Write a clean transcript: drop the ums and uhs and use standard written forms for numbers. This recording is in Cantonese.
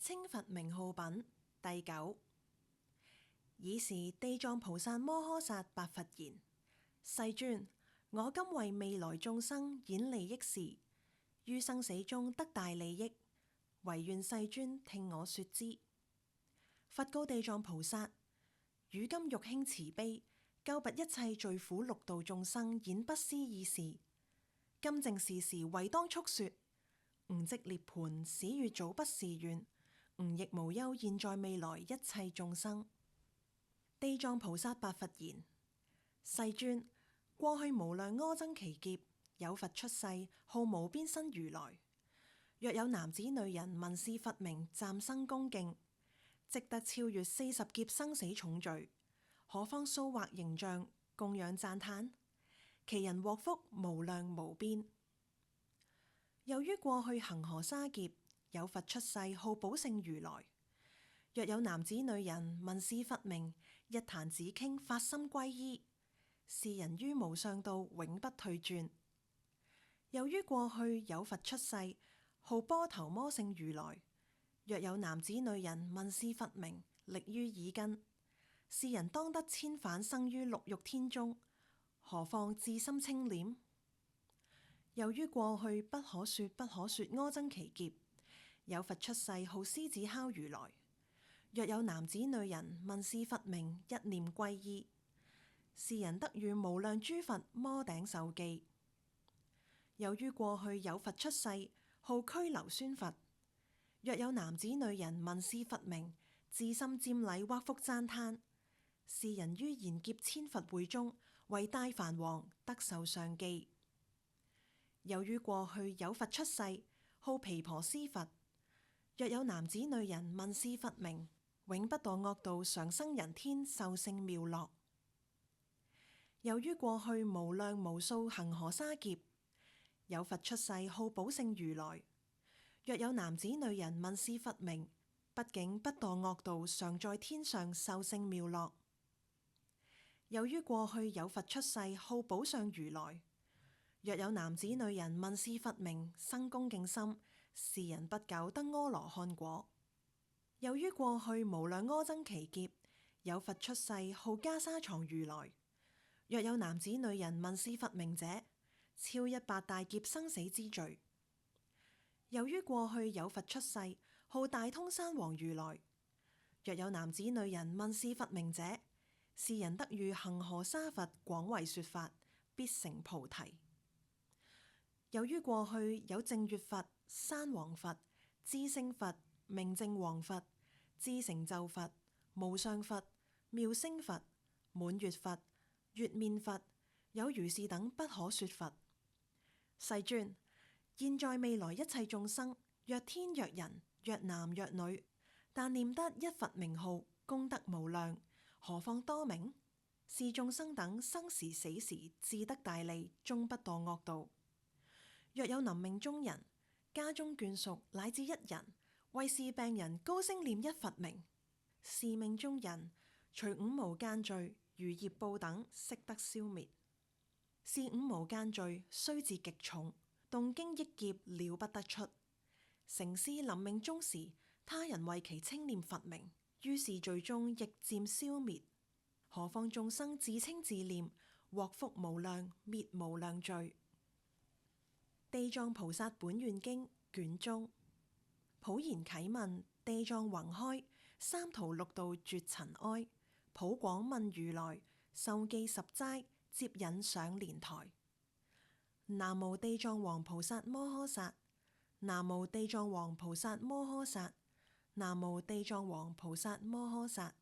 稱佛名號品第9。爾時地藏菩薩摩訶薩白佛言：世尊，我今為未來眾生演利益事，於生死中得大利益，唯願世尊聽我說之。佛告地藏菩薩：汝今欲興慈悲，救拔一切罪苦六道眾生，演不思議事。今正是時，唯當速說。吾即涅槃，使汝早不是願。吾亦無憂現在未來一切眾生。地藏菩薩白佛言：世尊，過去無量阿僧祇劫，有佛出世，號無邊身如來。若有男子女人聞是佛名，暫生恭敬，即得超越40劫生死重罪。何況塑畫形象，供養讚歎，其人獲福無量無邊。又於過去恆河沙劫，有佛出世，號寶勝如來。若有男子女人聞是佛名，一彈指頃，發心皈依，是人於無上道永不退轉。又於過去有佛出世，號波頭摩勝如來。若有男子女人聞是佛名，力於耳根，是人當得千返生於六欲天中。何況至心清廉？又於過去不可說阿僧祇劫，有佛出世，號獅子吼如來。若有男子女人聞是佛名，一念皈依，是人得遇無量諸佛摩頂受記。又於過去有佛出世，號拘留孫佛。若有男子女人聞是佛名，至心瞻禮或復讚歎，是人於賢劫千佛會中，為大梵王，得受上記。又於過去有佛出世，號毗婆尸佛。若有男子女人聞是佛名，永不墮惡道，常生人天，受勝妙樂。又於過去無量無數恆河沙劫，有佛出世，號寶勝如來。若有男子女人聞是佛名，不竟不墮惡道，常在天上，受勝妙樂。又於過去有佛出世，號寶相如來。若有男子女人聞是佛名，生恭敬心，是人不久得阿羅漢果。又於過去無量阿僧祇劫，有佛出世，號袈裟床如來。若有男子女人聞是佛名者，超100大劫生死之罪。又於過去有佛出世，號大通山王如來。若有男子女人聞是佛名者，是人得遇恆河沙佛廣為說法，必成菩提。又於過去有淨月佛、山王佛、智勝佛、明淨王佛、智成就佛、無上佛、妙聲佛、滿月佛、月面佛，有如是等不可說佛。世尊，現在未來一切眾生，若天若人，若男若女，但念得一佛名號，功德無量，何況多名？是眾生等生時死時，自得大利，終不墮惡道。若有臨命終人，家中眷屬乃至一人，為是病人高聲念一佛名，是命終人，除五無間罪、餘業報等，悉得消滅。是五無間罪雖至極重，動經億劫了不得出。成師臨命終時，他人為其稱念佛名，於是罪中亦漸消滅。何況眾生自稱自念，獲福無量，滅無量罪。地藏菩薩本願經卷中，普賢啟問，地藏宏開，三途六道絕塵埃。普廣問如來，受記十齋，接引上蓮台。南無地藏王菩薩摩訶薩，南無地藏王菩薩摩訶薩，南無地藏王菩薩摩訶薩。